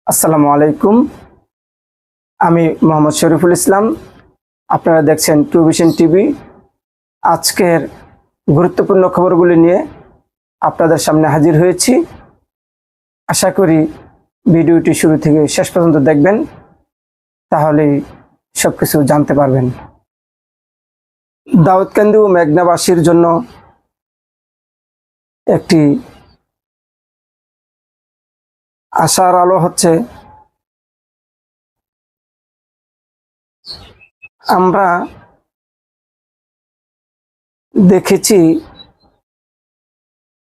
আসসালামু আলাইকুম। আমি মোহাম্মদ শরীফুল ইসলাম। আপনারা দেখছেন ট্রু ভিশন টিভি। আজকের গুরুত্বপূর্ণ খবরগুলি নিয়ে আপনাদের সামনে হাজির হয়েছি। আশা করি ভিডিওটি শুরু থেকে শেষ পর্যন্ত দেখবেন, তাহলেই সবকিছু জানতে পারবেন। দাউদকান্দি ও মেঘনাবাসীর জন্য একটি আশার আলো হচ্ছে। আমরা দেখেছি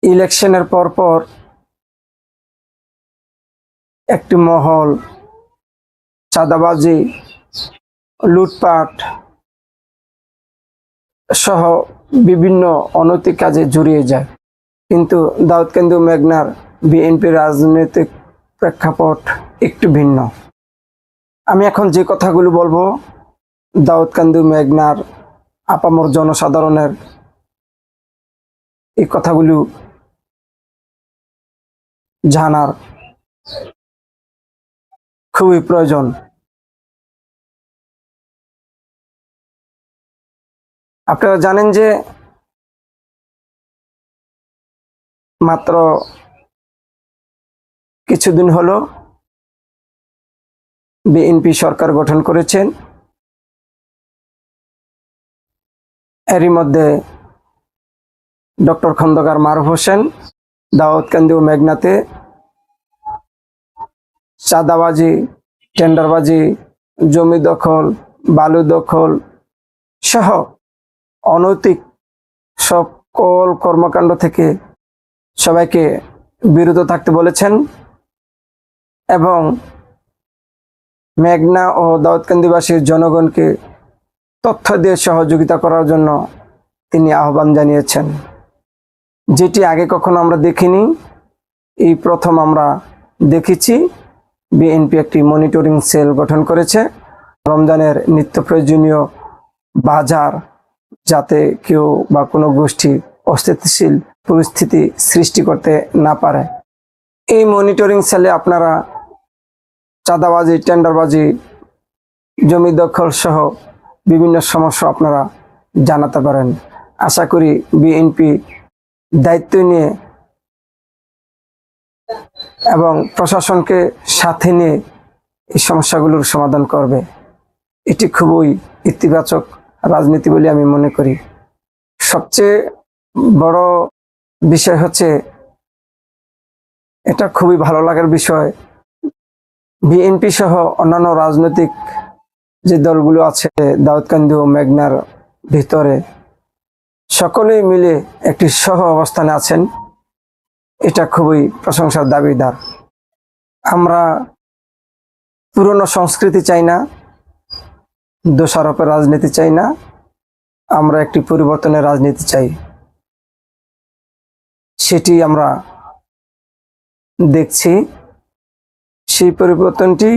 ইলেকশনের পরপর একটি মহল চাঁদাবাজি, লুটপাট সহ বিভিন্ন অনৈতিক কাজে জড়িয়ে যায়। কিন্তু দাউদকান্দি ও মেঘনার বিএনপি রাজনৈতিক প্রেক্ষাপট একটু ভিন্ন। আমি এখন যে কথাগুলো বলবো, দাউদকান্দি ও মেঘনার আপামর জনসাধারণের এই কথাগুলো জানার খুবই প্রয়োজন। আপনারা জানেন যে মাত্র কিছুদিন হলো বিএনপি সরকার গঠন করেছেন। এরই মধ্যে ডক্টর খন্দকার মারুফ হোসেন দাউদকান্দি ও মেঘনাতে চাঁদাবাজি, টেন্ডারবাজি, জমি দখল, বালু দখল সহ অনৈতিক সকল কর্মকাণ্ড থেকে সবাইকে বিরত থাকতে বলেছেন এবং মেঘনা ও দাউদকান্দিবাসীর জনগণকে তথ্য দিয়ে সহযোগিতা করার জন্য তিনি আহ্বান জানিয়েছেন, যেটি আগে কখনো আমরা দেখিনি। এই প্রথম আমরা দেখেছি বিএনপি একটি মনিটরিং সেল গঠন করেছে রমজানের নিত্য প্রয়োজনীয় বাজার যাতে কেউ বা কোনো গোষ্ঠী অস্থিতিশীল পরিস্থিতি সৃষ্টি করতে না পারে। এই মনিটরিং সেলে আপনারা চাঁদাবাজি, টেন্ডারবাজি, জমি দখল সহ বিভিন্ন সমস্যা আপনারা জানাতে পারেন। আশা করি বিএনপি দায়িত্ব নিয়ে এবং প্রশাসনকে সাথে নিয়ে এই সমস্যাগুলোর সমাধান করবে। এটি খুবই ইতিবাচক রাজনীতি বলে আমি মনে করি। সবচেয়ে বড় বিষয় হচ্ছে, এটা খুবই ভালো লাগার বিষয়, বিএনপি সহ অন্যান্য রাজনৈতিক যে দলগুলো আছে দাউদকান্দি ও মেঘনার ভিতরে সকলেই মিলে একটি সহ অবস্থানে আছেন। এটা খুবই প্রশংসার দাবিদার। আমরা পুরনো সংস্কৃতি চাই না, দোষারোপের রাজনীতি চাই না, আমরা একটি পরিবর্তনের রাজনীতি চাই। সেটি আমরা দেখছি। সেই পরিবর্তনটি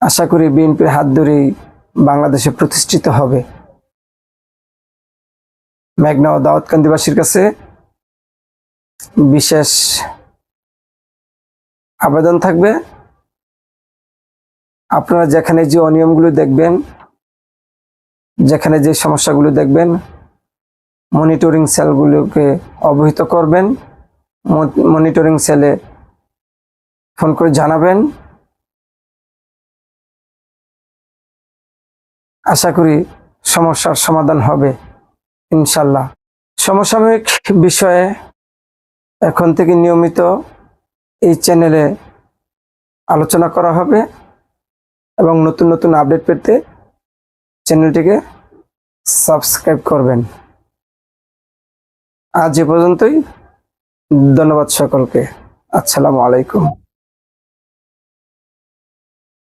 আশা করি বিএনপির হাত ধরেই বাংলাদেশে প্রতিষ্ঠিত হবে। মেঘনা ও দাউদকান্দিবাসীর কাছে বিশেষ আবেদন থাকবে, আপনারা যেখানে যে অনিয়মগুলো দেখবেন, যেখানে যে সমস্যাগুলো দেখবেন, মনিটরিং সেলগুলোকে অবহিত করবেন। মনিটরিং সেলে ফোন করে জানাবেন। আশা করি সমস্যার সমাধান হবে ইনশাল্লাহ। সমসাময়িক বিষয়ে এখন থেকে নিয়মিত এই চ্যানেলে আলোচনা করা হবে এবং নতুন নতুন আপডেট পেতে চ্যানেলটিকে সাবস্ক্রাইব করবেন। আজ এ পর্যন্তই। ধন্যবাদ সকলকে। আসসালামু আলাইকুম।